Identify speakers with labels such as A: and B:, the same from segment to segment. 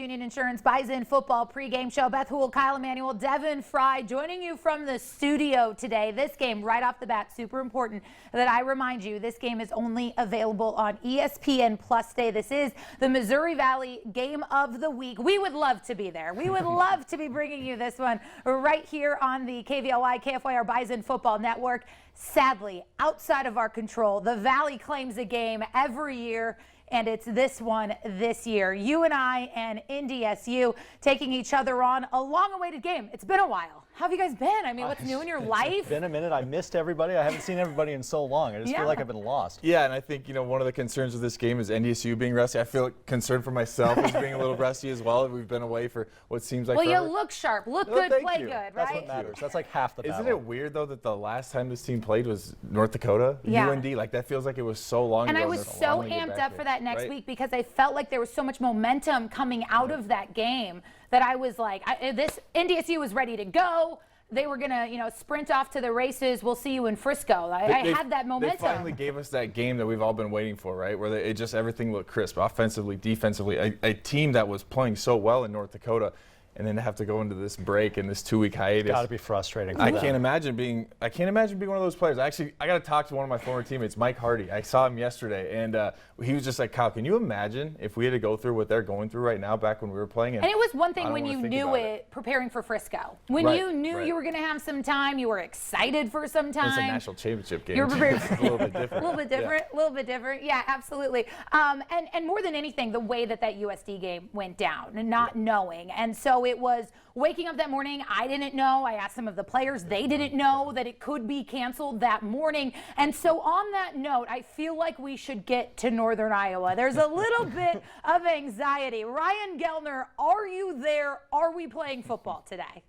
A: Union Insurance Bison football pregame show. Beth Houle, Kyle Emanuel, Devin Fry joining you from the studio today. This game right off the bat, super important that I remind you, this game is only available on ESPN Plus Day. This is the Missouri Valley Game of the Week. We would love to be there. We would love to be bringing you this one right here on the KVLY, KFYR Bison Football Network. Sadly, outside of our control, the Valley claims a game every year, and it's this one this year. UNI and NDSU taking each other on a long-awaited game. It's been a while. How have you guys been? I mean, what's new in your life?
B: It's been a minute. I missed everybody. I haven't seen everybody in so long. I just feel like I've been lost.
C: Yeah, and I think, one of the concerns of this game is NDSU being rusty. I feel concerned for myself as being a little rusty as well. We've been away for what seems like
A: forever. You look sharp, look good, play good, right?
B: That's what matters. That's like half the battle.
C: Isn't it weird, though, that the last time this team played was North Dakota?
A: Yeah.
C: UND, like that feels like it was so long ago.
A: And I was so amped up for that next week because I felt like there was so much momentum coming out of that game that I was like, this NDSU was ready to go. They were going to, sprint off to the races. We'll see you in Frisco. I had that momentum.
C: They finally gave us that game that we've all been waiting for, right? Where everything looked crisp, offensively, defensively. A team that was playing so well in North Dakota, and then to have to go into this break and this 2-week hiatus.
B: It's got to be frustrating.
C: I can't imagine being one of those players. I got to talk to one of my former teammates, Mike Hardy. I saw him yesterday, and he was just like, Kyle, can you imagine if we had to go through what they're going through right now back when we were playing?
A: And it was one thing when you knew it preparing for Frisco. When you knew you were going to have some time, you were excited for some time.
C: It's a national championship game.
A: You were prepared.
C: A little bit different.
A: A little bit different. Yeah, absolutely. And more than anything, the way that USD game went down and not knowing. And so it was waking up that morning, I didn't know. I asked some of the players. They didn't know that it could be canceled that morning. And so on that note, I feel like we should get to Northern Iowa. There's a little bit of anxiety. Ryan Gellner, are you there? Are we playing football today?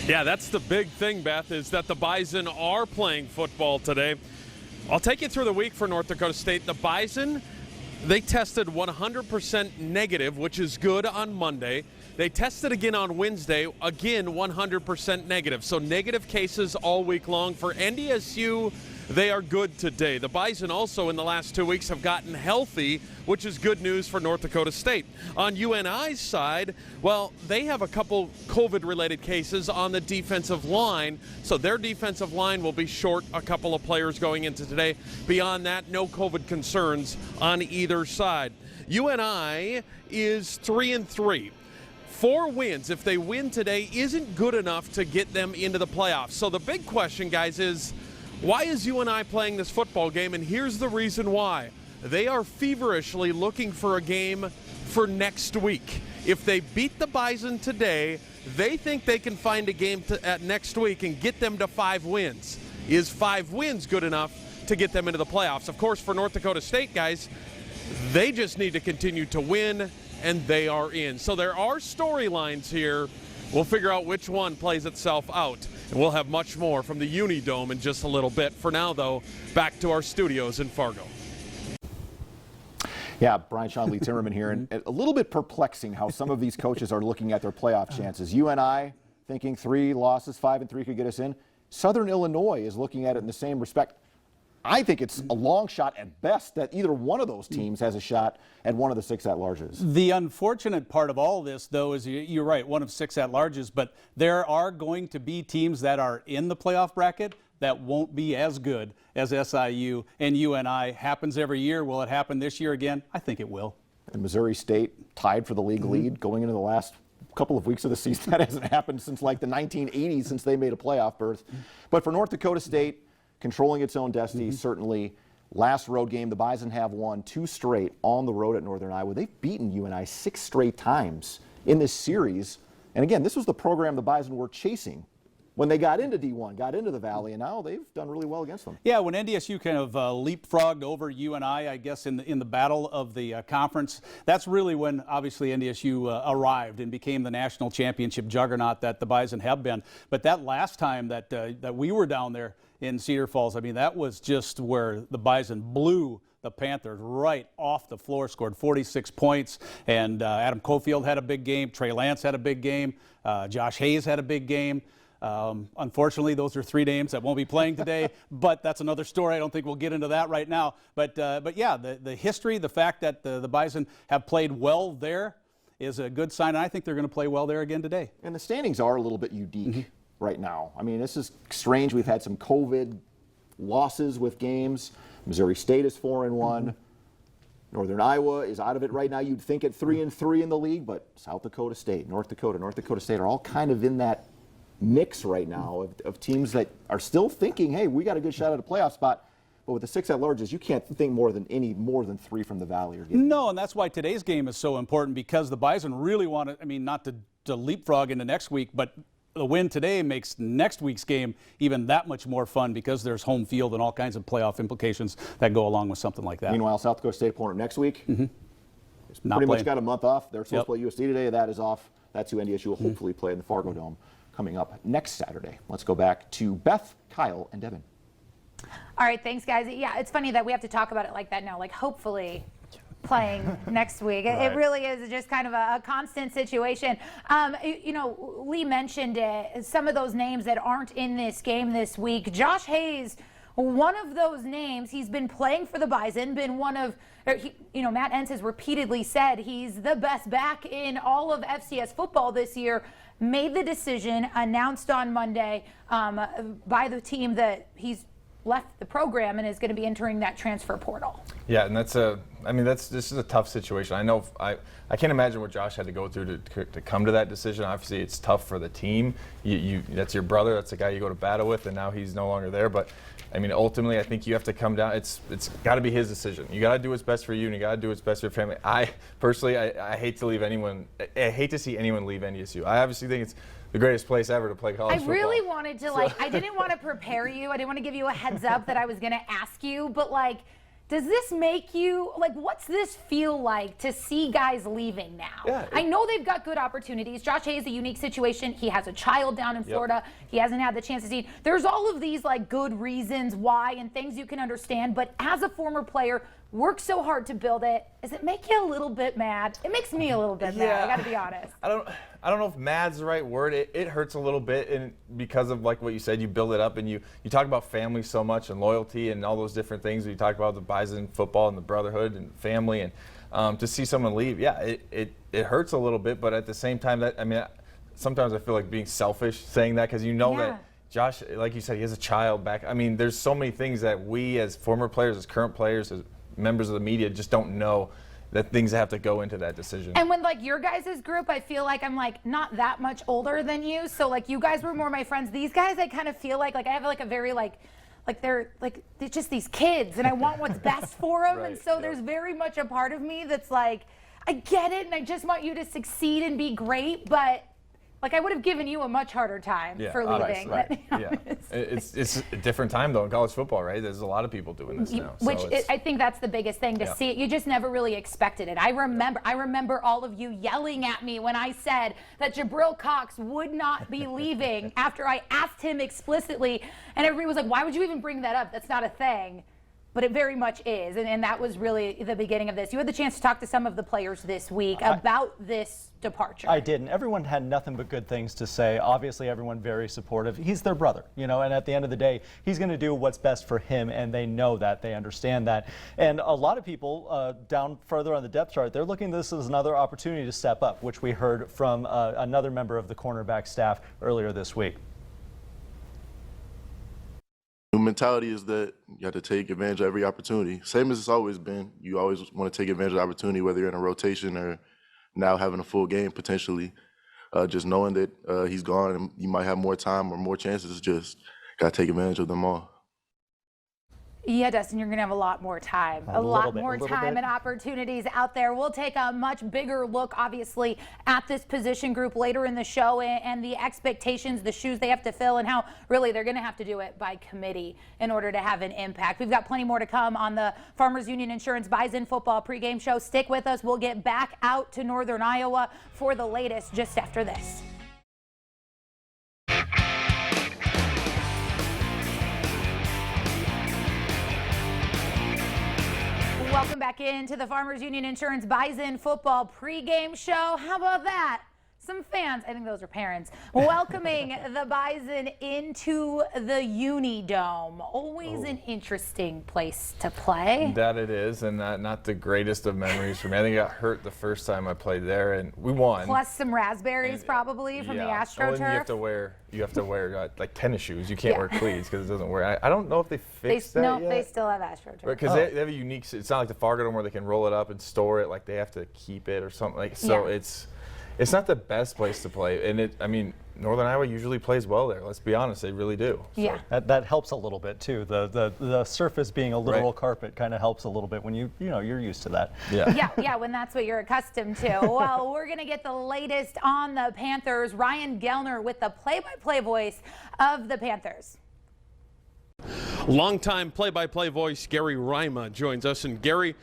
D: Yeah, that's the big thing, Beth, is that the Bison are playing football today. I'll take you through the week for North Dakota State. The Bison, they tested 100% negative, which is good on Monday. They tested again on Wednesday, again 100% negative. So negative cases all week long. For NDSU, they are good today. The Bison also in the last 2 weeks have gotten healthy, which is good news for North Dakota State. On UNI's side, well, they have a couple COVID-related cases on the defensive line, so their defensive line will be short a couple of players going into today. Beyond that, no COVID concerns on either side. UNI is 3-3. 4 wins, if they win today, isn't good enough to get them into the playoffs. So the big question, guys, is why is UNI playing this football game? And here's the reason why. They are feverishly looking for a game for next week. If they beat the Bison today, they think they can find a game at next week and get them to 5 wins. Is 5 wins good enough to get them into the playoffs? Of course, for North Dakota State, guys, they just need to continue to win, and they are in. So there are storylines here. We'll figure out which one plays itself out. And we'll have much more from the Uni Dome in just a little bit. For now, though, back to our studios in Fargo.
E: Yeah, Brian Sean Lee Timmerman here, and a little bit perplexing how some of these coaches are looking at their playoff chances. UNI thinking 3 losses, 5-3 could get us in. Southern Illinois is looking at it in the same respect. I think it's a long shot at best that either one of those teams has a shot at one of the 6 at-larges.
F: The unfortunate part of all this, though, is you're right, one of 6 at-larges, but there are going to be teams that are in the playoff bracket that won't be as good as SIU and UNI. Happens every year. Will it happen this year again? I think it will.
E: And Missouri State tied for the league lead going into the last couple of weeks of the season. That hasn't happened since like the 1980s, since they made a playoff berth. But for North Dakota State, controlling its own destiny, certainly. Last road game, the Bison have won 2 straight on the road at Northern Iowa. They've beaten UNI 6 straight times in this series. And again, this was the program the Bison were chasing when they got into D1, got into the Valley, and now they've done really well against them.
F: Yeah, when NDSU kind of leapfrogged over UNI, I guess, in the battle of the conference, that's really when, obviously, NDSU arrived and became the national championship juggernaut that the Bison have been. But that last time that we were down there in Cedar Falls, I mean, that was just where the Bison blew the Panthers right off the floor, scored 46 points, and Adam Cofield had a big game, Trey Lance had a big game, Josh Hayes had a big game. Unfortunately, those are 3 names that won't be playing today, but that's another story. I don't think we'll get into that right now. But yeah, the history, the fact that the Bison have played well there is a good sign, and I think they're going to play well there again today.
E: And the standings are a little bit unique right now. I mean, this is strange. We've had some COVID losses with games. Missouri State is 4-1. Northern Iowa is out of it right now. You'd think at 3-3 in the league, but South Dakota State, North Dakota State are all kind of in that mix right now of teams that are still thinking, hey, we got a good shot at a playoff spot. But with the 6 at-larges, you can't think more than 3 from the Valley are getting.
F: No, and that's why today's game is so important, because the Bison really want to, I mean, not to leapfrog into next week, but the win today makes next week's game even that much more fun, because there's home field and all kinds of playoff implications that go along with something like that.
E: Meanwhile, South Dakota State opponent next week,
F: Not
E: pretty
F: playing.
E: much got a month off. They're supposed to play USD today. That is off. That's who NDSU will hopefully play in the Fargo Dome coming up next Saturday. Let's go back to Beth, Kyle, and Devin.
A: All right, thanks, guys. Yeah, it's funny that we have to talk about it like that now. Like, hopefully playing next week. It really is just kind of a constant situation. You know, Lee mentioned it. Some of those names that aren't in this game this week. Josh Hayes, one of those names. He's been playing for the Bison, been one of, you know, Matt Entz has repeatedly said he's the best back in all of FCS football this year. Made the decision, announced on Monday by the team that he's left the program and is going to be entering that transfer portal.
C: Yeah, and this is a tough situation. I know I can't imagine what Josh had to go through to come to that decision. Obviously, it's tough for the team. That's your brother. That's the guy you go to battle with, and now he's no longer there. But I mean, ultimately, I think you have to come down. It's got to be his decision. You got to do what's best for you, and you got to do what's best for your family. I personally, I hate to leave anyone. I hate to see anyone leave NDSU. I obviously think it's the greatest place ever to play college football.
A: I really wanted to, I didn't want to prepare you. I didn't want to give you a heads up that I was going to ask you, but does this make you, what's this feel like to see guys leaving now?
C: Yeah,
A: I know they've got good opportunities. Josh Hayes, a unique situation. He has a child down in Florida. He hasn't had the chance to see. There's all of these good reasons why and things you can understand, but as a former player, worked so hard to build it. Does it make you a little bit mad? It makes me a little bit mad, I got to be honest.
C: I don't know if mad's the right word. It hurts a little bit, and because of what you said, you build it up, and you talk about family so much and loyalty and all those different things. You talk about the Bison football and the brotherhood and family, and to see someone leave, it hurts a little bit. But at the same time, sometimes I feel like being selfish saying that, because that Josh, like you said, he has a child back. I mean, there's so many things that we as former players, as current players, as members of the media just don't know, that things have to go into that decision.
A: And when your guys' group, I feel like I'm not that much older than you, so you guys were more my friends. These guys, I kind of feel like I have a very they're just these kids, and I want what's best for them.
C: Right,
A: and so there's very much a part of me that's I get it, and I just want you to succeed and be great, but I would have given you a much harder time for leaving.
C: Right. It's a different time though in college football, right? There's a lot of people doing this now.
A: I think that's the biggest thing to see it. You just never really expected it. I remember all of you yelling at me when I said that Jabril Cox would not be leaving after I asked him explicitly, and everybody was like, "Why would you even bring that up? That's not a thing." But it very much is, and that was really the beginning of this. You had the chance to talk to some of the players this week about this departure.
B: I did, and everyone had nothing but good things to say. Obviously, everyone very supportive. He's their brother, and at the end of the day, he's going to do what's best for him, and they know that. They understand that. And a lot of people down further on the depth chart, they're looking at this as another opportunity to step up, which we heard from another member of the cornerback staff earlier this week.
G: The mentality is that you have to take advantage of every opportunity. Same as it's always been. You always want to take advantage of the opportunity, whether you're in a rotation or now having a full game potentially. Just knowing that he's gone and you might have more time or more chances, just got to take advantage of them all.
A: Yeah, Dustin, you're going to have a lot more time. A lot more time and opportunities out there. We'll take a much bigger look, obviously, at this position group later in the show and the expectations, the shoes they have to fill, and how really they're going to have to do it by committee in order to have an impact. We've got plenty more to come on the Farmers Union Insurance Bison football pregame show. Stick with us. We'll get back out to Northern Iowa for the latest just after this. Welcome back into the Farmers Union Insurance Bison football pregame show. How about that? some fans, I think those are parents, welcoming the Bison into the Uni Dome. Always an interesting place to play.
C: That it is, and not the greatest of memories for me. I think I got hurt the first time I played there, and we won.
A: Plus some raspberries probably from the AstroTurf.
C: And you have to wear like tennis shoes. You can't wear cleats because it doesn't wear. I don't know if they fixed that yet.
A: No, they still have AstroTurf.
C: Because they have a unique. It's not like the Fargo Dome where they can roll it up and store it. Like they have to keep it or something. Like so, it's not the best place to play. And I mean, Northern Iowa usually plays well there. Let's be honest, they really do. So.
A: Yeah.
B: That helps a little bit too. The surface being a literal carpet kind of helps a little bit when you're used to that.
A: Yeah, when that's what you're accustomed to. Well, we're going to get the latest on the Panthers. Ryan Gellner with the play-by-play voice of the Panthers.
D: Longtime play-by-play voice Gary Rima joins us. And Gary,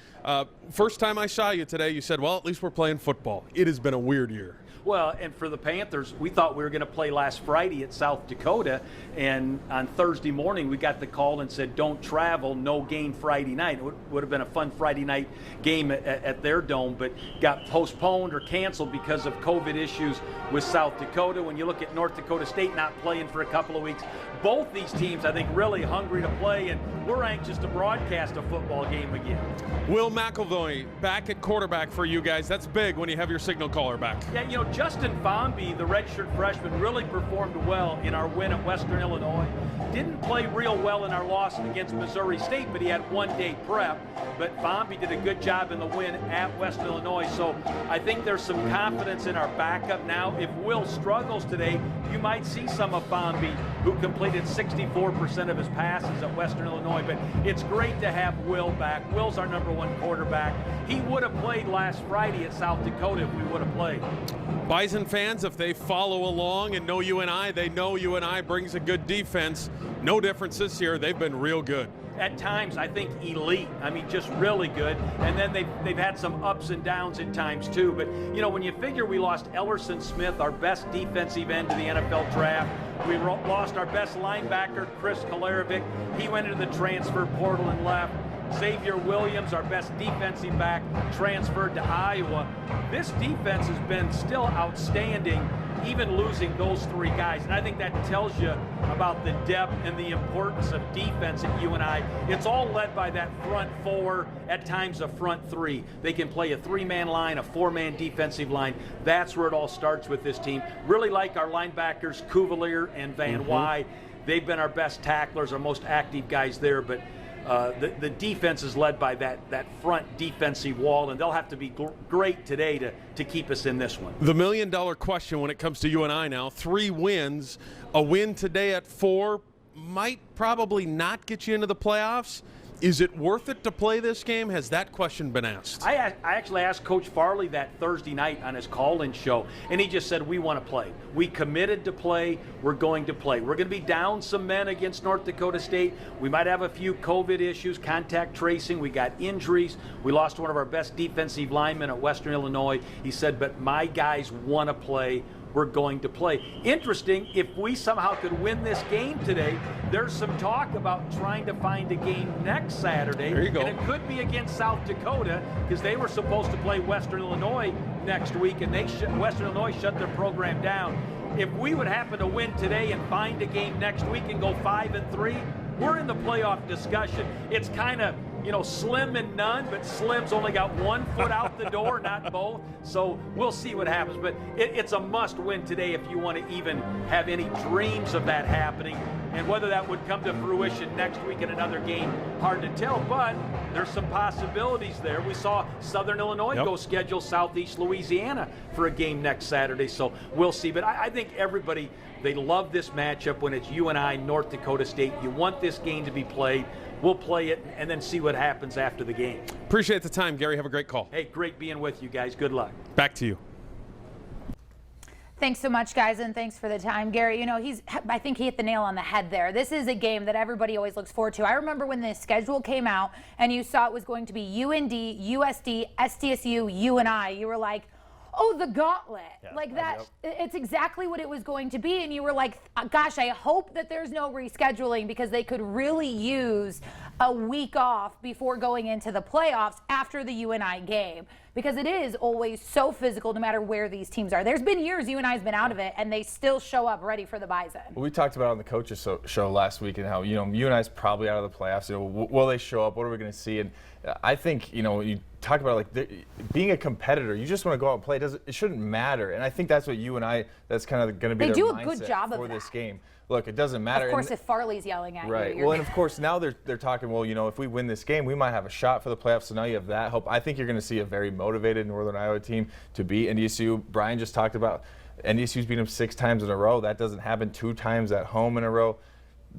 D: first time I saw you today, you said, well, at least we're playing football. It has been a weird year.
H: Well, and for the Panthers, we thought we were going to play last Friday at South Dakota, and on Thursday morning we got the call and said don't travel, no game Friday night. It would have been a fun Friday night game at their dome, but got postponed or canceled because of COVID issues with South Dakota. When you look at North Dakota State not playing for a couple of weeks, both these teams, I think, really hungry to play, and we're anxious to broadcast a football game again.
D: Will McElvoy back at quarterback for you guys. That's big when you have your signal caller back.
H: Yeah, Justin Fonby, the redshirt freshman, really performed well in our win at Western Illinois. Didn't play real well in our loss against Missouri State, but he had one-day prep. But Fonby did a good job in the win at Western Illinois. So I think there's some confidence in our backup now. If Will struggles today, you might see some of Fonby, who completed 64% of his passes at Western Illinois. But it's great to have Will back. Will's our #1 quarterback. He would have played last Friday at South Dakota if we would have played.
D: Bison fans, if they follow along and know UNI, they know UNI brings a good defense. No difference this year. They've been real good.
H: At times, I think elite. I mean, just really good. And then they've had some ups and downs at times too. But when you figure we lost Ellerson Smith, our best defensive end to the NFL draft, we lost our best linebacker, Chris Kolarevic. He went into the transfer portal and left. Xavier Williams, our best defensive back, transferred to Iowa. This defense has been still outstanding, even losing those 3 guys. And I think that tells you about the depth and the importance of defense at UNI. It's all led by that front 4, at times a front 3. They can play a 3-man line, a 4-man defensive line. That's where it all starts with this team. Really like our linebackers, Cuvalier and Van Wy. They've been our best tacklers, our most active guys there. But the defense is led by that front defensive wall, and they'll have to be great today to keep us in this one.
D: The million-dollar question when it comes to UNI now, 3 wins. A win today at 4 might probably not get you into the playoffs. Is it worth it to play this game? Has that question been asked?
H: I actually asked Coach Farley that Thursday night on his call-in show, and he just said, we want to play. We committed to play. We're going to play. We're going to be down some men against North Dakota State. We might have a few COVID issues, contact tracing. We got injuries. We lost one of our best defensive linemen at Western Illinois. He said, but my guys want to play. We're going to play. Interesting, if we somehow could win this game today, there's some talk about trying to find a game next Saturday.
D: There you go.
H: And it could be against South Dakota, because they were supposed to play Western Illinois next week, and Western Illinois shut their program down. If we would happen to win today and find a game next week and go 5-3, we're in the playoff discussion. It's kind of, slim and none, but Slim's only got 1 foot out the door, not both. So we'll see what happens. But it's a must win today if you want to even have any dreams of that happening. And whether that would come to fruition next week in another game, hard to tell. But there's some possibilities there. We saw Southern Illinois go schedule Southeast Louisiana for a game next Saturday. So we'll see. But I think everybody, they love this matchup when it's UNI, North Dakota State. You want this game to be played. We'll play it and then see what happens after the game.
D: Appreciate the time, Gary. Have a great call.
H: Hey, great being with you guys. Good luck.
D: Back to you.
A: Thanks so much, guys, and thanks for the time. Gary, I think he hit the nail on the head there. This is a game that everybody always looks forward to. I remember when the schedule came out and you saw it was going to be UND, USD, SDSU, UNI. You were like, oh, the gauntlet.
B: Yeah,
A: Like that, it's exactly what it was going to be. And you were like, gosh, I hope that there's no rescheduling because they could really use a week off before going into the playoffs after the UNI game. Because it is always so physical no matter where these teams are. There's been years UNI's been out of it and they still show up ready for the Bison.
C: Well, we talked about it on the coaches show last week and how, UNI's probably out of the playoffs. Will they show up? What are we going to see? And I think, you talk about like being a competitor, you just want to go out and play. It shouldn't matter. And I think that's what UNI, that's kind of going to be their mindset
A: do a good job
C: for
A: of
C: this
A: that.
C: game. Look, it doesn't matter.
A: Of course, if Farley's yelling at you.
C: Right. Well, and of course, now they're talking, well, if we win this game, we might have a shot for the playoffs. So now you have that hope. I think you're going to see a very motivated Northern Iowa team to beat NDSU. Brian just talked about NDSU's beat them 6 times in a row. That doesn't happen 2 times at home in a row.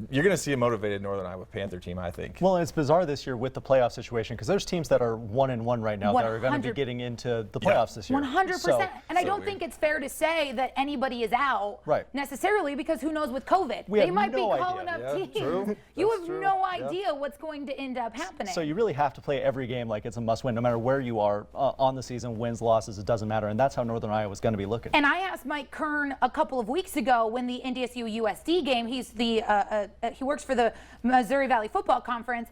C: You're going to see a motivated Northern Iowa Panther team, I think.
B: Well, it's bizarre this year with the playoff situation because there's teams that are 1-1 right now that are going to be getting into the playoffs this year.
A: 100%. And I don't think it's fair to say that anybody is out necessarily because who knows with COVID. They might be calling up teams.
C: True.
A: You have no idea what's going to end up happening.
B: So you really have to play every game like it's a must-win, no matter where you are on the season, wins, losses, it doesn't matter. And that's how Northern Iowa is going to be looking.
A: And I asked Mike Kern a couple of weeks ago when the NDSU USD game, he's the he works for the Missouri Valley Football Conference.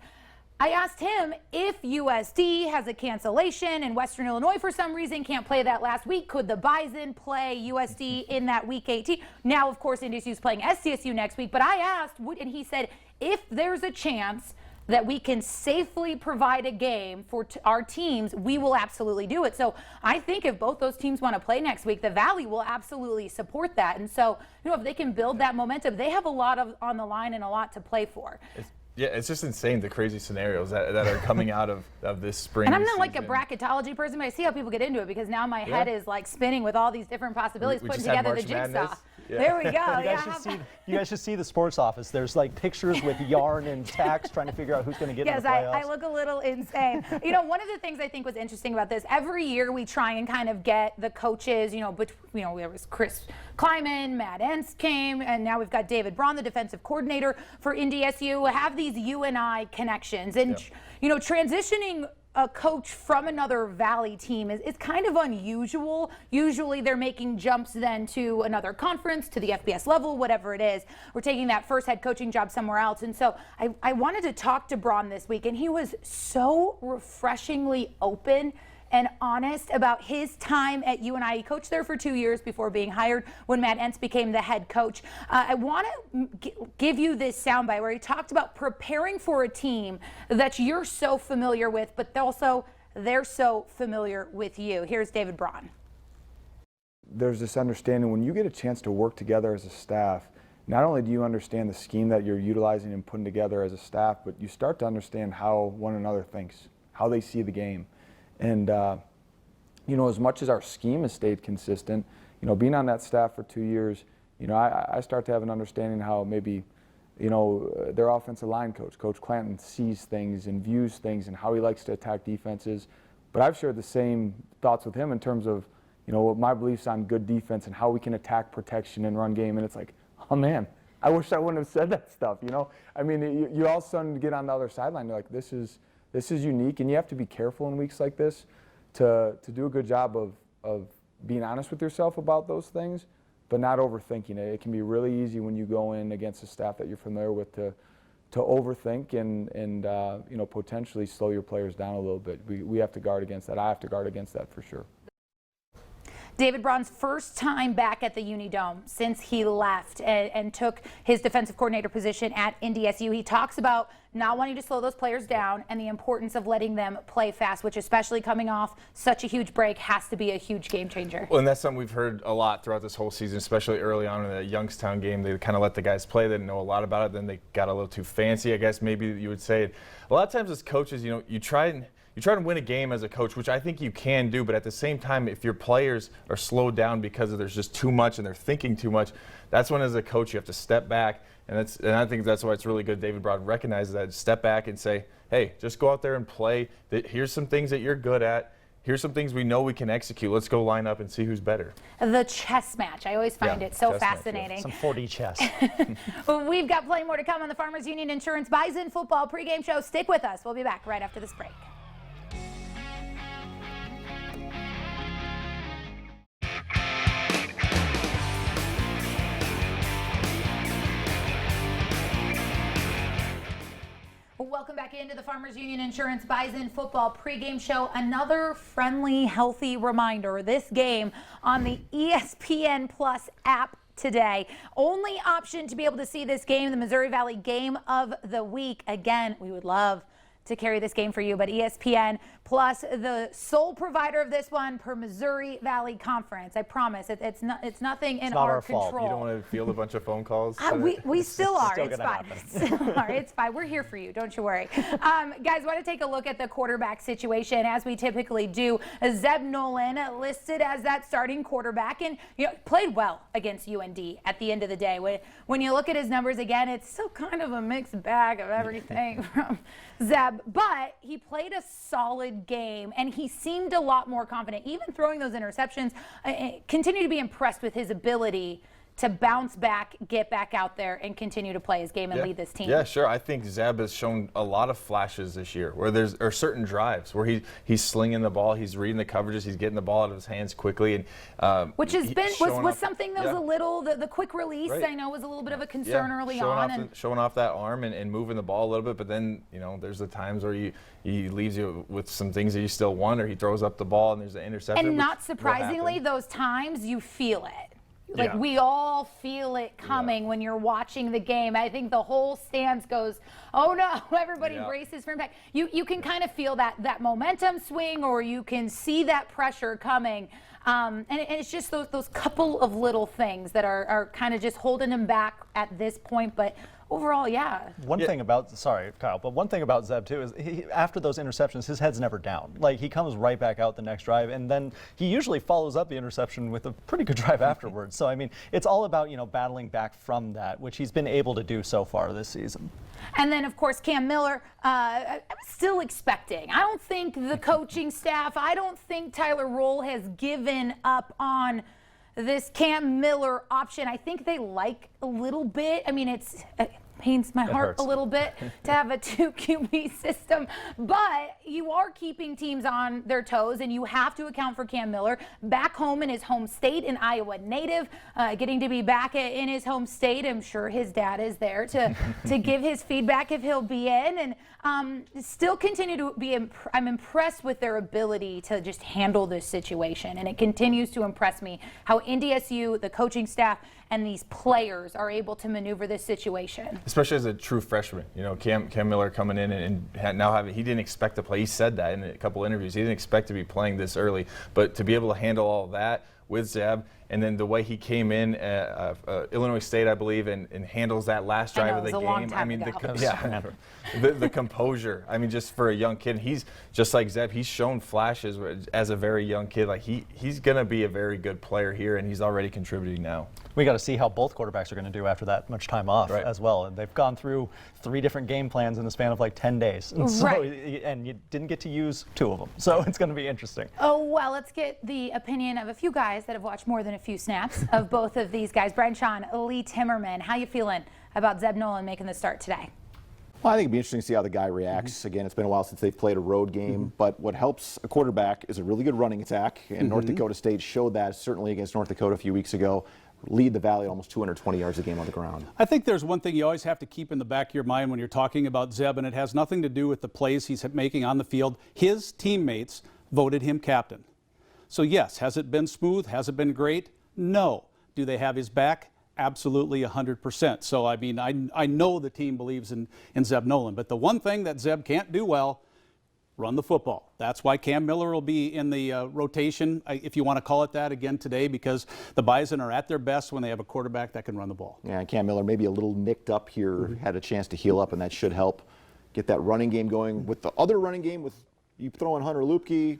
A: I asked him if USD has a cancellation and Western Illinois for some reason can't play that last week, could the Bison play USD in that week 18? Now, of course, NDSU is playing SDSU next week, but I asked, and he said, if there's a chance that we can safely provide a game for our teams, we will absolutely do it. So I think if both those teams want to play next week, the Valley will absolutely support that. And so, if they can build that momentum, they have a lot on the line and a lot to play for.
C: It's just insane, the crazy scenarios that are coming out of this spring
A: And I'm not like a
C: season.
A: bracketology person, but I see how people get into it because now my head is like spinning with all these different possibilities,
C: We
A: putting
C: just had
A: together the
C: March
A: jigsaw.
C: Madness. Yeah.
A: There we go.
B: You guys should see the sports office. There's like pictures with yarn and tacks trying to figure out who's going to get in the playoffs.
A: I look a little insane. One of the things I think was interesting about this, every year we try and kind of get the coaches, there was Chris Kleiman, Matt Entz came, and now we've got David Braun, the defensive coordinator for NDSU, have these UNI connections. And, transitioning a coach from another Valley team is kind of unusual. Usually they're making jumps then to another conference, to the FBS level, whatever it is. We're taking that first head coaching job somewhere else. And so I wanted to talk to Braun this week, and he was so refreshingly open and honest about his time at UNI. He coached there for 2 years before being hired when Matt Entz became the head coach. I want to give you this soundbite where he talked about preparing for a team that you're so familiar with, but also they're so familiar with you. Here's David Braun.
I: There's this understanding when you get a chance to work together as a staff, not only do you understand the scheme that you're utilizing and putting together as a staff, but you start to understand how one another thinks, how they see the game. And, as much as our scheme has stayed consistent, being on that staff for 2 years, I start to have an understanding how maybe, their offensive line coach, Coach Clanton, sees things and views things and how he likes to attack defenses. But I've shared the same thoughts with him in terms of, what my beliefs on good defense and how we can attack protection and run game. And it's like, oh man, I wish I wouldn't have said that stuff, I mean, you all of a sudden get on the other sideline, you're like, this is unique, and you have to be careful in weeks like this to do a good job of being honest with yourself about those things, but not overthinking it. It can be really easy when you go in against a staff that you're familiar with to overthink and potentially slow your players down a little bit. We have to guard against that. I have to guard against that for sure.
A: David Braun's first time back at the Uni Dome since he left and took his defensive coordinator position at NDSU. He talks about not wanting to slow those players down and the importance of letting them play fast, which especially coming off such a huge break has to be a huge game changer.
C: Well, and that's something we've heard a lot throughout this whole season, especially early on in the Youngstown game. They kind of let the guys play. They didn't know a lot about it. Then they got a little too fancy, I guess maybe you would say. A lot of times as coaches, you try to win a game as a coach, which I think you can do, but at the same time, if your players are slowed down because there's just too much and they're thinking too much, that's when as a coach you have to step back, and I think that's why it's really good David Braun recognizes that. Step back and say, hey, just go out there and play. Here's some things that you're good at. Here's some things we know we can execute. Let's go line up and see who's better.
A: The chess match. I always find it so fascinating.
B: Some 4D chess.
A: We've got plenty more to come on the Farmers Union Insurance Bison Football pregame show. Stick with us. We'll be back right after this break. welcome back into the Farmers Union Insurance Bison football pregame show. Another friendly, healthy reminder, this game on the ESPN Plus app today. Only option to be able to see this game, the Missouri Valley Game of the Week. Again, we would love to carry this game for you, but ESPN Plus, the sole provider of this one per Missouri Valley Conference. I promise, it's nothing in our control.
C: Fault. You don't want to field a bunch of phone calls?
A: We still are.
B: Still
A: It's fine. Still are. It's fine. We're here for you. Don't you worry. Guys, want to take a look at the quarterback situation as we typically do. Zeb Nolan listed as that starting quarterback and played well against UND at the end of the day. When you look at his numbers again, it's still kind of a mixed bag of everything from Zeb, but he played a solid game and he seemed a lot more confident, even throwing those interceptions. Continue to be impressed with his ability to bounce back, get back out there, and continue to play his game and lead this team.
C: Yeah, sure. I think Zeb has shown a lot of flashes this year where there's certain drives where he's slinging the ball, he's reading the coverages, he's getting the ball out of his hands quickly, and
A: which has been was something that was a little the quick release. Right. I know was a little bit of a concern early on,
C: showing off that arm and moving the ball a little bit. But then there's the times where he leaves you with some things that you still want, or he throws up the ball and there's an interception.
A: And not surprisingly, those times you feel it. Like we all feel it coming when you're watching the game. I think the whole stands goes, oh no, everybody braces for impact. You can kind of feel that momentum swing, or you can see that pressure coming. And it's just those couple of little things that are kind of just holding him back at this point. But overall,
B: One thing about, sorry, Kyle, but one thing about Zeb too is after those interceptions, his head's never down. Like he comes right back out the next drive, and then he usually follows up the interception with a pretty good drive afterwards. So I mean, it's all about battling back from that, which he's been able to do so far this season.
A: And then, of course, Cam Miller, I'm still expecting. I don't think the coaching staff, I don't think Tyler Roll has given up on this Cam Miller option. I think they like a little bit. I mean, it pains my heart a little bit to have a 2 QB system, but you are keeping teams on their toes, and you have to account for Cam Miller back home in his home state, an Iowa native, getting to be back in his home state. I'm sure his dad is there to give his feedback if he'll be in, and still continue to be. I'm impressed with their ability to just handle this situation, and it continues to impress me how NDSU, the coaching staff, and these players are able to maneuver this situation.
C: Especially as a true freshman. Cam Miller coming in and he didn't expect to play. He said that in a couple interviews. He didn't expect to be playing this early, but to be able to handle all that with Zeb, and then the way he came in at Illinois State, I believe, and handles that last drive of the game. I mean, the composure. I mean, just for a young kid, he's just like Zeb. He's shown flashes as a very young kid. Like he's going to be a very good player here, and he's already contributing now.
B: We got to see how both quarterbacks are going to do after that much time off as well. And they've gone through 3 different game plans in the span of like 10 days. And and you didn't get to use 2 of them. So it's going to be interesting.
A: Oh, well, let's get the opinion of a few guys that have watched more than a few snaps of both of these guys. Brian Shawn, Lee Timmerman, how you feeling about Zeb Nolan making the start today?
E: Well, I think it'd be interesting to see how the guy reacts. Again, it's been a while since they've played a road game, but what helps a quarterback is a really good running attack, and North Dakota State showed that certainly against North Dakota a few weeks ago. Lead the Valley almost 220 yards a game on the ground.
F: I think there's one thing you always have to keep in the back of your mind when you're talking about Zeb, and it has nothing to do with the plays he's making on the field. His teammates voted him captain. So yes, has it been smooth? Has it been great? No. Do they have his back? Absolutely 100%. So I mean, I know the team believes in Zeb Nolan, but the one thing that Zeb can't do well, run the football. That's why Cam Miller will be in the rotation, if you want to call it that, again today, because the Bison are at their best when they have a quarterback that can run the ball.
E: Yeah, Cam Miller maybe a little nicked up here, had a chance to heal up, and that should help get that running game going. With the other running game, with you throwing Hunter Lupke,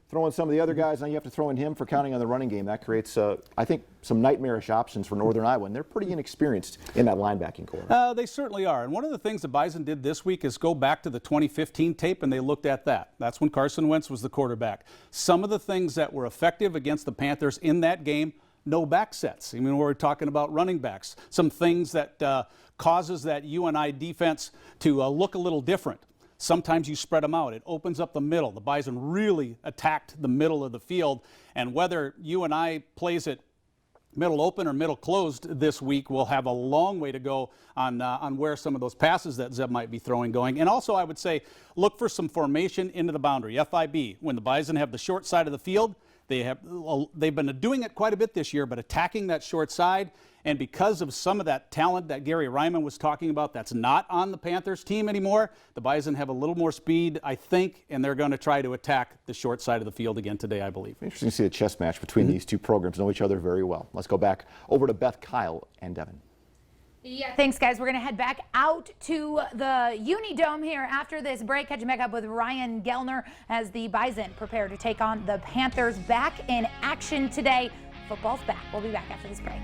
E: throwing some of the other guys, now you have to throw in him for counting on the running game. That creates, I think, some nightmarish options for Northern Iowa, and they're pretty inexperienced in that linebacking corps.
F: They certainly are. And one of the things the Bison did this week is go back to the 2015 tape, and they looked at that. That's when Carson Wentz was the quarterback. Some of the things that were effective against the Panthers in that game, no back sets. I mean, we're talking about running backs. Some things that causes that UNI defense to look a little different. Sometimes you spread them out. It opens up the middle. The Bison really attacked the middle of the field, and whether UNI plays it middle open or middle closed this week, we'll have a long way to go on where some of those passes that Zeb might be throwing going. And also, I would say, look for some formation into the boundary, FIB. When the Bison have the short side of the field, they've been doing it quite a bit this year, but attacking that short side. And because of some of that talent that Gary Ryman was talking about that's not on the Panthers team anymore, the Bison have a little more speed, I think, and they're going to try to attack the short side of the field again today, I believe.
E: Interesting to see the chess match between these two programs, know each other very well. Let's go back over to Beth, Kyle, and Devin.
A: Yeah, thanks, guys. We're going to head back out to the Uni Dome here after this break. Catching back up with Ryan Gellner as the Bison prepare to take on the Panthers. Back in action today. Football's back. We'll be back after this break.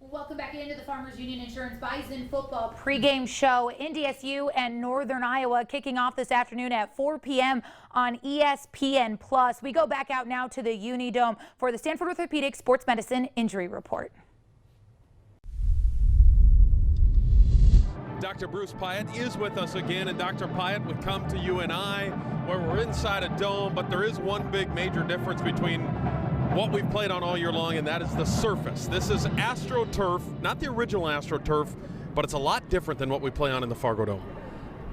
A: Welcome back into the Farmers Union Insurance Bison football pregame show. NDSU and Northern Iowa kicking off this afternoon at 4 p.m. on ESPN+. We go back out now to the Uni Dome for the Sanford Orthopedic Sports Medicine Injury Report.
D: Dr. Bruce Pyatt is with us again, and Dr. Pyatt would come to UNI where we're inside a dome, but there is one big major difference between what we've played on all year long, and that is the surface. This is AstroTurf, not the original AstroTurf, but it's a lot different than what we play on in the Fargo Dome.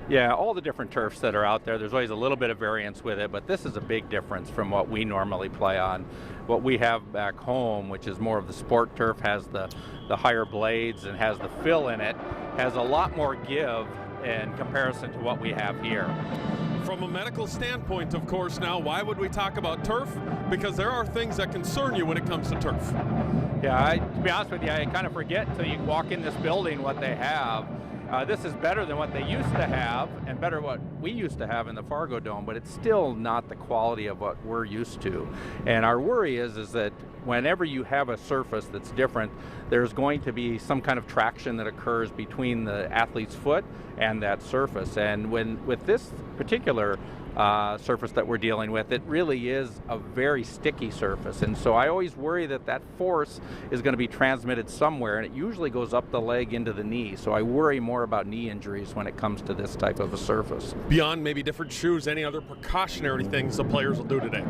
J: Yeah, all the different turfs that are out there, there's always a little bit of variance with it, but this is a big difference from what we normally play on. What we have back home, which is more of the sport turf, has the higher blades and has the fill in it, has a lot more give in comparison to what we have here.
D: From a medical standpoint, of course, now, why would we talk about turf? Because there are things that concern you when it comes to turf.
J: Yeah, to be honest with you, I kind of forget until you walk in this building what they have. This is better than what they used to have and better what we used to have in the Fargo Dome, but it's still not the quality of what we're used to. And our worry is that whenever you have a surface that's different, there's going to be some kind of traction that occurs between the athlete's foot and that surface. And with this particular surface that we're dealing with, it really is a very sticky surface, and so I always worry that force is going to be transmitted somewhere, and it usually goes up the leg into the knee, so I worry more about knee injuries when it comes to this type of a surface.
D: Beyond maybe different shoes, any other precautionary things the players will do today?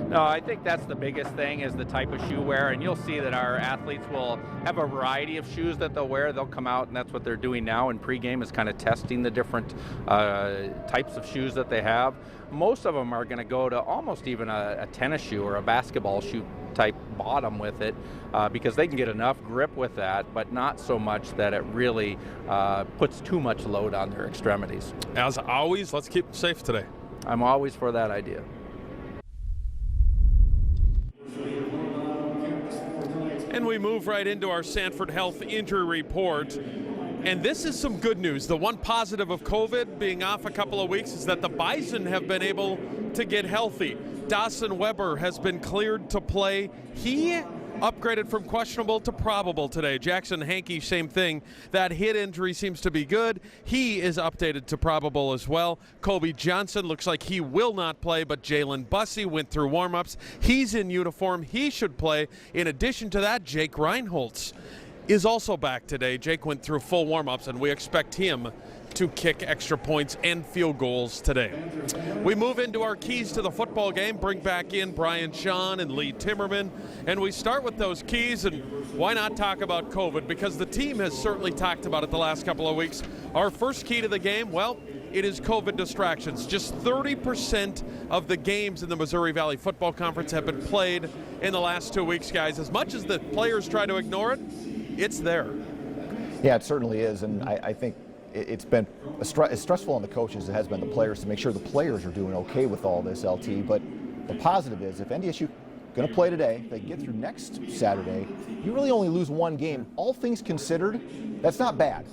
J: No, I think that's the biggest thing is the type of shoe wear, and you'll see that our athletes will have a variety of shoes that they'll wear. They'll come out, and that's what they're doing now in pregame, is kind of testing the different types of shoes that they have. Most of them are going to go to almost even a tennis shoe or a basketball shoe type bottom with it because they can get enough grip with that, but not so much that it really puts too much load on their extremities.
D: As always, let's keep them safe today.
J: I'm always for that idea.
D: And we move right into our Sanford Health Injury Report. And this is some good news. The one positive of COVID being off a couple of weeks is that the Bison have been able to get healthy. Dawson Weber has been cleared to play. He upgraded from questionable to probable today. Jackson Hankey, same thing. That hit injury seems to be good. He is updated to probable as well. Kobe Johnson looks like he will not play, but Jalen Bussey went through warm-ups. He's in uniform. He should play. In addition to that, Jake Reinholtz is also back today. Jake went through full warm-ups, and we expect him to kick extra points and field goals today. We move into our keys to the football game, bring back in Brian Shawn and Lee Timmerman, and we start with those keys, and why not talk about COVID? Because the team has certainly talked about it the last couple of weeks. Our first key to the game, well, it is COVID distractions. Just 30% of the games in the Missouri Valley Football Conference have been played in the last 2 weeks, guys. As much as the players try to ignore it, it's there.
E: Yeah, it certainly is, and I think it's been as stressful on the coaches as it has been the players to make sure the players are doing okay with all this, LT. But the positive is if NDSU going to play today, they get through next Saturday, you really only lose one game. All things considered, that's not bad.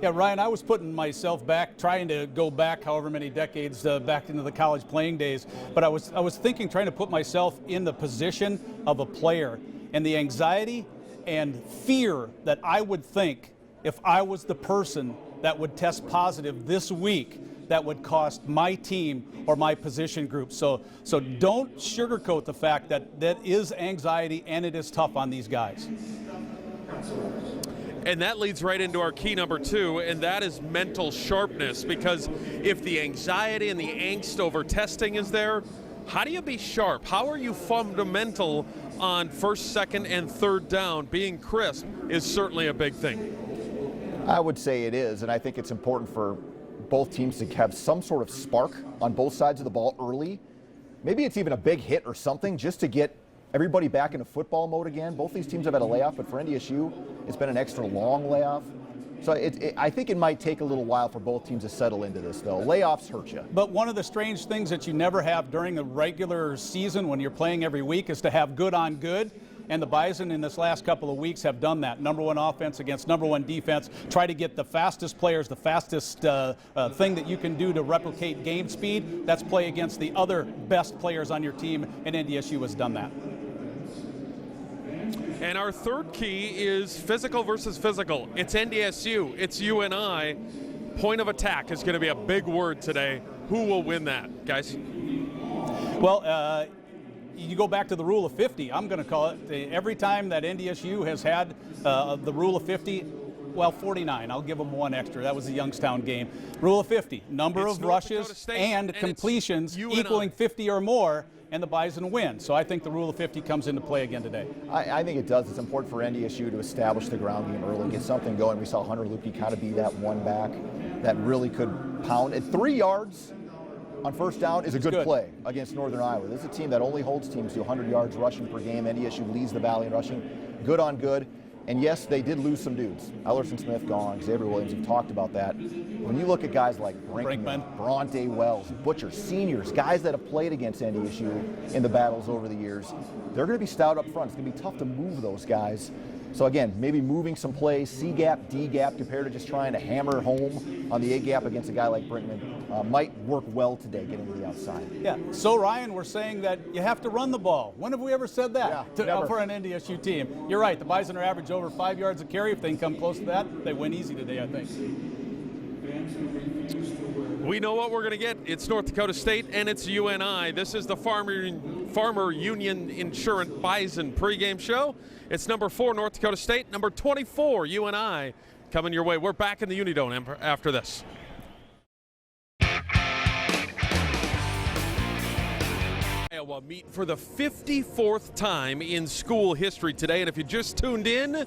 F: Yeah, Ryan, I was putting myself back, trying to go back however many decades back into the college playing days, but I was thinking, trying to put myself in the position of a player and the anxiety and fear that I would think if I was the person that would test positive this week that would cost my team or my position group. So don't sugarcoat the fact that is anxiety and it is tough on these guys.
D: And that leads right into our key number 2, and that is mental sharpness. Because if the anxiety and the angst over testing is there, how do you be sharp? How are you fundamental on first, second, and third down? Being crisp is certainly a big thing.
E: I would say it is, and I think it's important for both teams to have some sort of spark on both sides of the ball early. Maybe it's even a big hit or something just to get everybody back into football mode again. Both these teams have had a layoff, but for NDSU, it's been an extra long layoff. So I think it might take a little while for both teams to settle into this, though. Layoffs hurt you.
F: But one of the strange things that you never have during the regular season when you're playing every week is to have good on good. And the Bison in this last couple of weeks have done that. Number 1 offense against number 1 defense. Try to get the fastest players, the fastest thing that you can do to replicate game speed. That's play against the other best players on your team, and NDSU has done that.
D: And our third key is physical versus physical. It's NDSU, it's UNI. Point of attack is going to be a big word today. Who will win that, guys?
F: Well, you go back to the rule of 50. I'm going to call it every time that NDSU has had the rule of 50. Well, 49. I'll give them 1 extra. That was the Youngstown game. Rule of 50. Number of rushes and completions equaling 50 or more, and the Bison win. So I think the rule of 50 comes into play again today.
E: I think it does. It's important for NDSU to establish the ground game early, get something going. We saw Hunter Lupke kind of be that one back that really could pound. At 3 yards on first down is a good play against Northern Iowa. This is a team that only holds teams to 100 yards rushing per game. NDSU leads the Valley in rushing. Good on good. And yes, they did lose some dudes. Ellerson Smith gone, Xavier Williams, you've talked about that. When you look at guys like Brinkman, Bronte Wells, Butcher, seniors, guys that have played against NDSU in the battles over the years, they're going to be stout up front. It's going to be tough to move those guys. So again, maybe moving some plays, C gap, D gap, compared to just trying to hammer home on the A gap against a guy like Brinkman, might work well today, getting to the outside.
F: Yeah. So Ryan, we're saying that you have to run the ball. When have we ever said that for an NDSU team? You're right. The Bison are average over 5 yards a carry. If they can come close to that, they win easy today, I think.
D: We know what we're going to get. It's North Dakota State and it's UNI. This is the Farmer Union Insurance Bison pregame show. It's number 4 North Dakota State, number 24 UNI coming your way. We're back in the Unidome after this. Iowa meet for the 54th time in school history today, and if you just tuned in,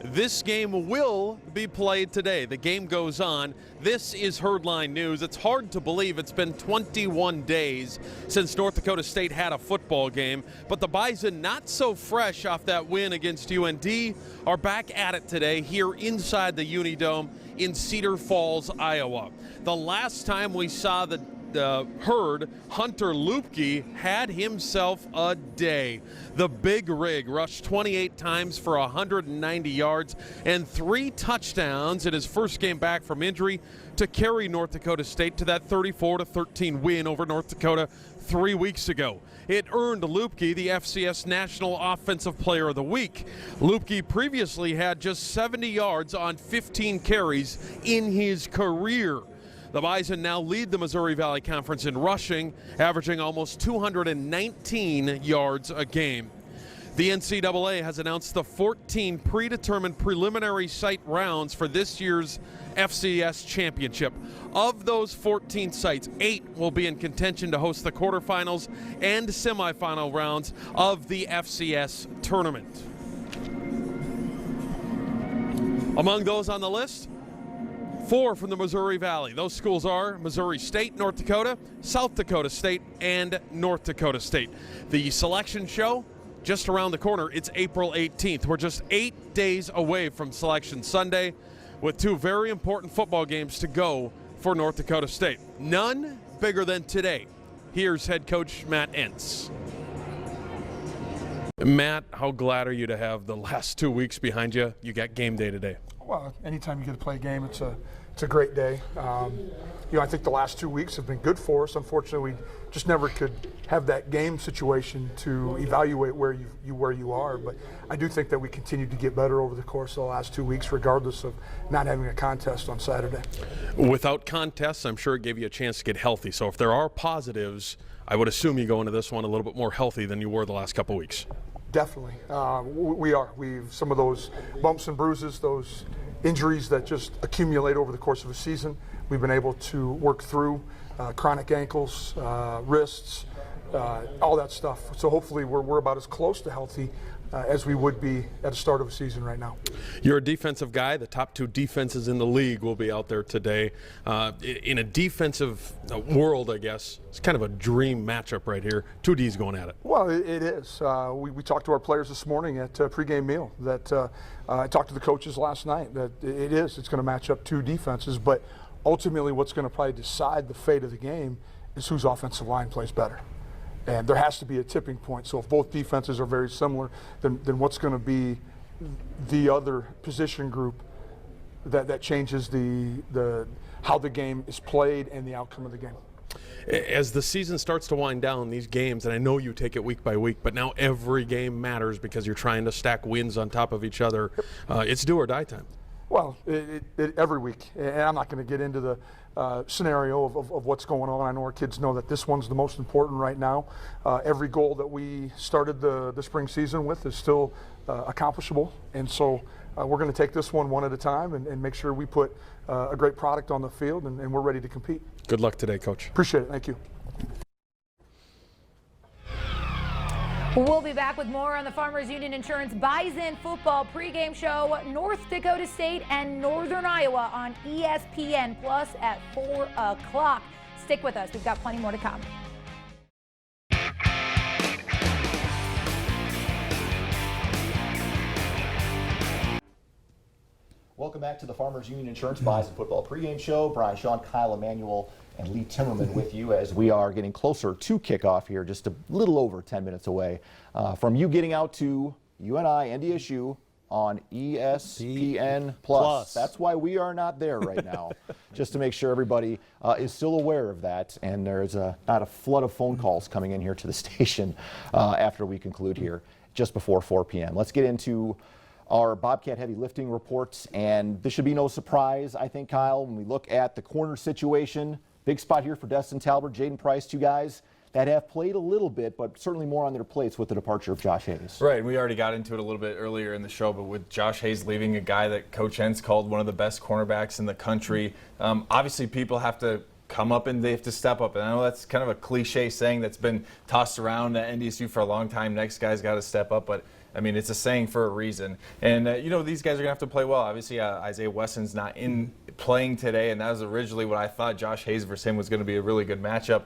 D: this game will be played today. The game goes on. This is Herdline News. It's hard to believe it's been 21 days since North Dakota State had a football game, but the Bison, not so fresh off that win against UND, are back at it today here inside the Unidome in Cedar Falls, Iowa. The last time we saw the Herd, Hunter Lupke, had himself a day. The big rig rushed 28 times for 190 yards and 3 touchdowns in his first game back from injury to carry North Dakota State to that 34-13 win over North Dakota 3 weeks ago. It earned Lupke the FCS National Offensive Player of the Week. Lupke previously had just 70 yards on 15 carries in his career. The Bison now lead the Missouri Valley Conference in rushing, averaging almost 219 yards a game. The NCAA has announced the 14 predetermined preliminary site rounds for this year's FCS championship. Of those 14 sites, 8 will be in contention to host the quarterfinals and semifinal rounds of the FCS tournament. Among those on the list, 4 from the Missouri Valley. Those schools are Missouri State, North Dakota, South Dakota State, and North Dakota State. The selection show, just around the corner, it's April 18th. We're just 8 days away from Selection Sunday with 2 very important football games to go for North Dakota State. None bigger than today. Here's head coach Matt Entz. Matt, how glad are you to have the last 2 weeks behind you? You got game day today.
K: Well, anytime you get to play a game, it's a great day. I think the last 2 weeks have been good for us. Unfortunately, we just never could have that game situation to evaluate where you are. But I do think that we continued to get better over the course of the last 2 weeks, regardless of not having a contest on Saturday. Without contests, I'm sure it gave you a chance to get healthy. So if there are positives, I would assume you go into this one a little bit more healthy than you were the last couple weeks. Definitely. We are. Some of those bumps and bruises, those injuries that just accumulate over the course of a season. We've been able to work through chronic ankles, wrists, all that stuff. So hopefully we're about as close to healthy as we would be at the start of a season right now.
D: You're a defensive guy. The top 2 defenses in the league will be out there today. In a defensive world, I guess, it's kind of a dream matchup right here. 2 Ds going at it.
K: Well, it is. We talked to our players this morning at pregame meal. That I talked to the coaches last night. That it's going to match up 2 defenses, but ultimately what's going to probably decide the fate of the game is whose offensive line plays better. And there has to be a tipping point. So if both defenses are very similar, then what's going to be the other position group that changes the how the game is played and the outcome of the game.
D: As the season starts to wind down, these games, and I know you take it week by week, but now every game matters because you're trying to stack wins on top of each other. It's do or die time.
K: Well, every week, and I'm not going to get into the scenario of what's going on. I know our kids know that this one's the most important right now. Every goal that we started the spring season with is still accomplishable, and so we're going to take this one at a time and make sure we put a great product on the field, and we're ready to compete.
D: Good luck today, Coach.
K: Appreciate it. Thank you.
A: We'll be back with more on the Farmers Union Insurance Bison football pregame show. North Dakota State and Northern Iowa on ESPN Plus at 4 o'clock. Stick with us. We've got plenty more to come.
E: Welcome back to the Farmers Union Insurance Bison football pregame show. Brian, Sean, Kyle Emanuel, and Lee Timmerman with you as we are getting closer to kickoff here, just a little over 10 minutes away from you getting out to UNI, NDSU on ESPN Plus. That's why we are not there right now, just to make sure everybody is still aware of that. And there's not a flood of phone calls coming in here to the station after we conclude here just before 4 p.m. Let's get into our Bobcat heavy lifting reports, and this should be no surprise, I think, Kyle, when we look at the corner situation. Big spot here for Destin Talbert, Jaden Price, 2 guys that have played a little bit, but certainly more on their plates with the departure of Josh Hayes.
C: Right, we already got into it a little bit earlier in the show, but with Josh Hayes leaving, a guy that Coach Hentz called one of the best cornerbacks in the country, obviously people have to come up and they have to step up. And I know that's kind of a cliche saying that's been tossed around at NDSU for a long time. Next guy's got to step up, but I mean, it's a saying for a reason. And, you know, these guys are going to have to play well. Obviously, Isaiah Wesson's not in playing today, and that was originally what I thought Josh Hayes versus him was going to be a really good matchup.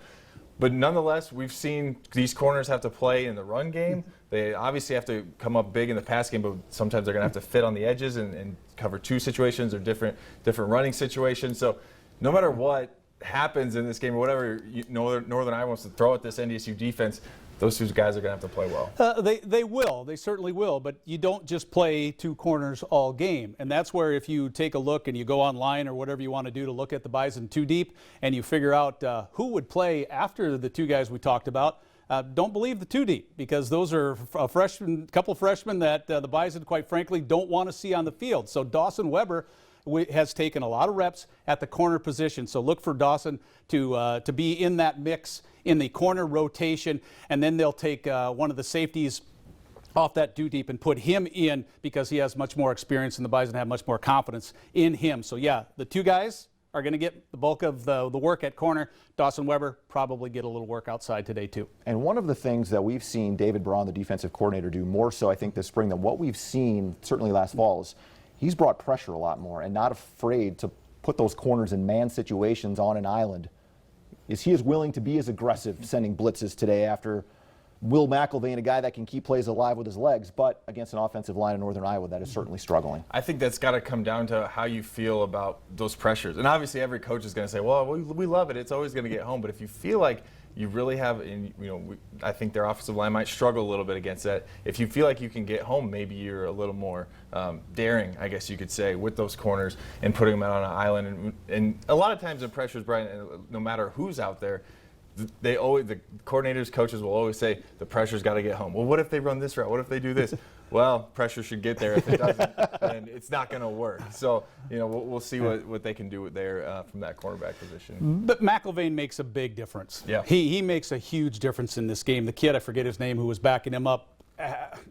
C: But nonetheless, we've seen these corners have to play in the run game. They obviously have to come up big in the pass game, but sometimes they're going to have to fit on the edges and cover 2 situations or different running situations. So no matter what happens in this game or whatever Northern Iowa wants to throw at this NDSU defense, those 2 guys are going to have to play well.
F: They will. They certainly will. But you don't just play 2 corners all game. And that's where if you take a look and you go online or whatever you want to do to look at the Bison 2 deep and you figure out who would play after the 2 guys we talked about, don't believe the 2 deep, because those are a couple freshmen that the Bison, quite frankly, don't want to see on the field. So Dawson Weber has taken a lot of reps at the corner position. So look for Dawson to be in that mix in the corner rotation, and then they'll take one of the safeties off that 2 deep and put him in because he has much more experience and the Bison have much more confidence in him. So yeah, the 2 guys are going to get the bulk of the work at corner. Dawson Weber probably get a little work outside today too.
E: And one of the things that we've seen David Braun, the defensive coordinator, do more so I think this spring than what we've seen certainly last fall is he's brought pressure a lot more and not afraid to put those corners in man situations on an island. Is he as willing to be as aggressive sending blitzes today after Will McElvain, a guy that can keep plays alive with his legs, but against an offensive line in Northern Iowa that is certainly struggling?
C: I think that's got to come down to how you feel about those pressures. And obviously every coach is going to say, well, we love it. It's always going to get home. But if you feel like you really have, and I think their offensive line might struggle a little bit against that. If you feel like you can get home, maybe you're a little more daring, I guess you could say, with those corners and putting them out on an island. And a lot of times in pressures, Brian, no matter who's out there, the coordinators, coaches will always say the pressure's got to get home. Well, what if they run this route? What if they do this? Well, pressure should get there. If it doesn't, then it's not going to work. So, we'll see what they can do there from that cornerback position.
F: But McElvain makes a big difference.
C: Yeah.
F: He makes a huge difference in this game. The kid, I forget his name, who was backing him up,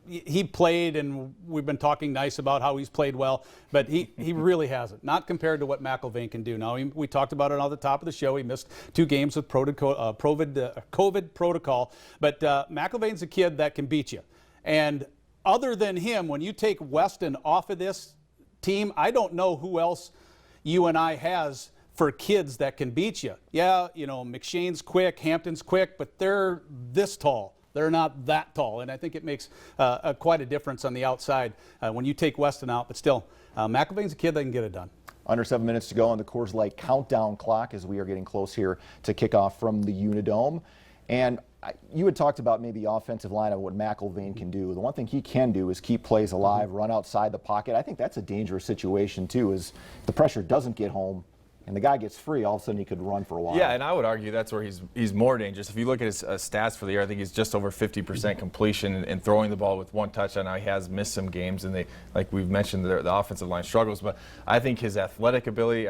F: he played, and we've been talking nice about how he's played well, but he really hasn't. Not compared to what McIlvain can do. Now, we talked about it on the top of the show. He missed 2 games with COVID protocol, but McIlvain's a kid that can beat you. And other than him, when you take Weston off of this team, I don't know who else UNI has for kids that can beat you. Yeah, McShane's quick, Hampton's quick, but they're this tall. They're not that tall, and I think it makes quite a difference on the outside when you take Weston out. But still, McIlvain's a kid that can get it done.
E: Under 7 minutes to go on the Coors Light countdown clock as we are getting close here to kickoff from the Unidome. And you had talked about maybe offensive line of what McIlvain can do. The one thing he can do is keep plays alive, run outside the pocket. I think that's a dangerous situation too, is the pressure doesn't get home and the guy gets free, all of a sudden he could run for a while.
C: Yeah, and I would argue that's where he's more dangerous. If you look at his stats for the year, I think he's just over 50% completion and throwing the ball with 1 touchdown. Now he has missed some games, and they, like we've mentioned, the offensive line struggles. But I think his athletic ability,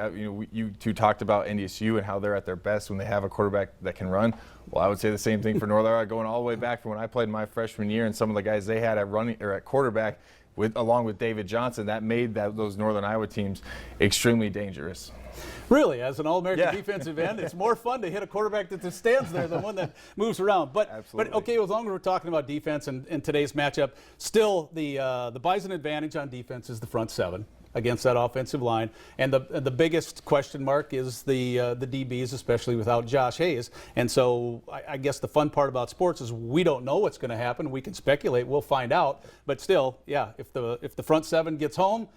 C: you two talked about NDSU and how they're at their best when they have a quarterback that can run. Well, I would say the same thing for Northern Iowa, going all the way back from when I played my freshman year, and some of the guys they had at quarterback, along with David Johnson, that made those Northern Iowa teams extremely dangerous.
F: Really, as an All-American defensive end, it's more fun to hit a quarterback that just stands there than one that moves around. But okay, as long as we're talking about defense and today's matchup, still the Bison advantage on defense is the front 7 against that offensive line, and the biggest question mark is the DBs, especially without Josh Hayes. And so I guess the fun part about sports is we don't know what's going to happen. We can speculate. We'll find out. But still, yeah, if the front 7 gets home,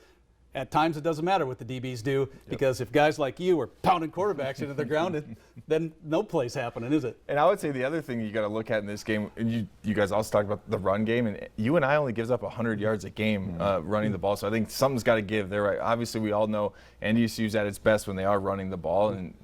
F: at times it doesn't matter what the DBs do, because if guys like you are pounding quarterbacks into the ground, then no play's happening, is it?
C: And I would say the other thing you got to look at in this game, and you guys also talked about the run game, and UNI only gives up 100 yards a game running the ball. So I think something's got to give there. Right? Obviously, we all know NDSU's at its best when they are running the ball, and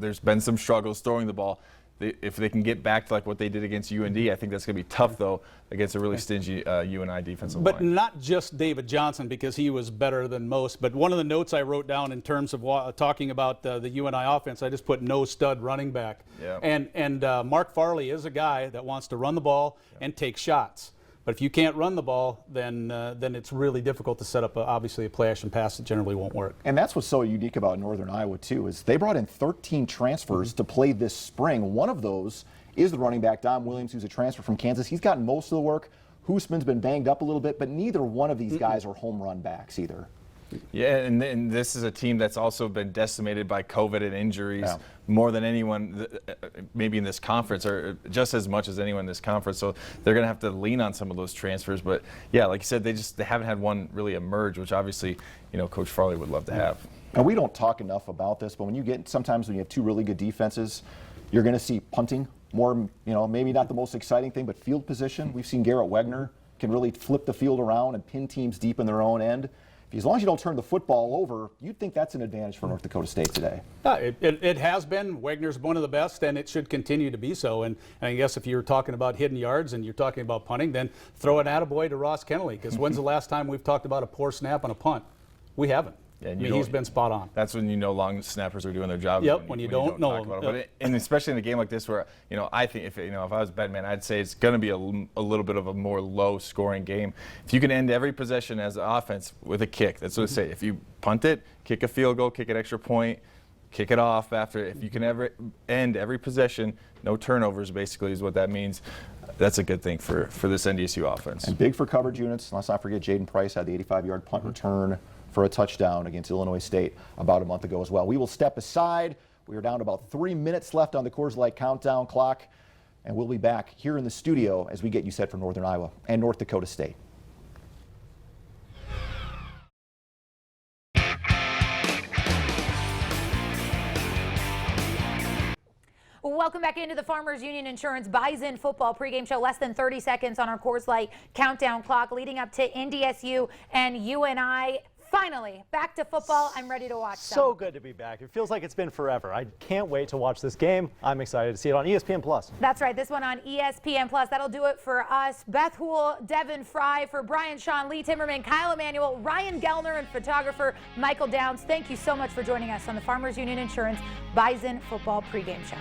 C: there's been some struggles throwing the ball. If they can get back to like what they did against UND, I think that's going to be tough, though, against a really stingy UNI defensive line.
F: But not just David Johnson, because he was better than most. But one of the notes I wrote down in terms of talking about the UNI offense, I just put no stud running back.
C: Yeah.
F: And Mark Farley is a guy that wants to run the ball and take shots. But if you can't run the ball, then it's really difficult to set up, obviously, a play action pass that generally won't work.
E: And that's what's so unique about Northern Iowa, too, is they brought in 13 transfers to play this spring. One of those is the running back, Dom Williams, who's a transfer from Kansas. He's gotten most of the work. Hoosman's been banged up a little bit, but neither one of these guys are home run backs either.
C: Yeah, and this is a team that's also been decimated by COVID and injuries more than anyone, maybe in this conference, or just as much as anyone in this conference. So they're going to have to lean on some of those transfers. But yeah, like you said, they haven't had one really emerge, which obviously, Coach Farley would love to have.
E: And we don't talk enough about this, but sometimes when you have 2 really good defenses, you're going to see punting more. Maybe not the most exciting thing, but field position. We've seen Garrett Wegner can really flip the field around and pin teams deep in their own end. As long as you don't turn the football over, you'd think that's an advantage for North Dakota State today.
F: It has been. Wegner's one of the best, and it should continue to be so. And I guess if you're talking about hidden yards and you're talking about punting, then throw an attaboy to Ross Kennelly, because when's the last time we've talked about a poor snap on a punt? We haven't.
C: Yeah,
F: he's been spot on.
C: That's when long snappers are doing their job.
F: Yep, when you don't know them.
C: And especially in a game like this where, I think if I was a betting man, I'd say it's going to be a little bit of a more low-scoring game. If you can end every possession as an offense with a kick, that's what I say. If you punt it, kick a field goal, kick an extra point, kick it off after. If you can ever end every possession, no turnovers basically is what that means. That's a good thing for this NDSU offense.
E: And big for coverage units. Let's not forget Jaden Price had the 85-yard punt return for a touchdown against Illinois State about a month ago as well. We will step aside. We are down to about 3 minutes left on the Coors Light countdown clock, and we'll be back here in the studio as we get you set for Northern Iowa and North Dakota State.
A: Welcome back into the Farmers Union Insurance Bison football pregame show. Less than 30 seconds on our Coors Light countdown clock leading up to NDSU and UNI. Finally, back to football. I'm ready to watch them.
B: So good to be back. It feels like it's been forever. I can't wait to watch this game. I'm excited to see it on ESPN+.
A: That's right. This one on ESPN+. That'll do it for us. Beth Hool, Devin Fry, for Brian, Sean, Lee Timmerman, Kyle Emanuel, Ryan Gellner, and photographer Michael Downs. Thank you so much for joining us on the Farmers Union Insurance Bison football pregame show.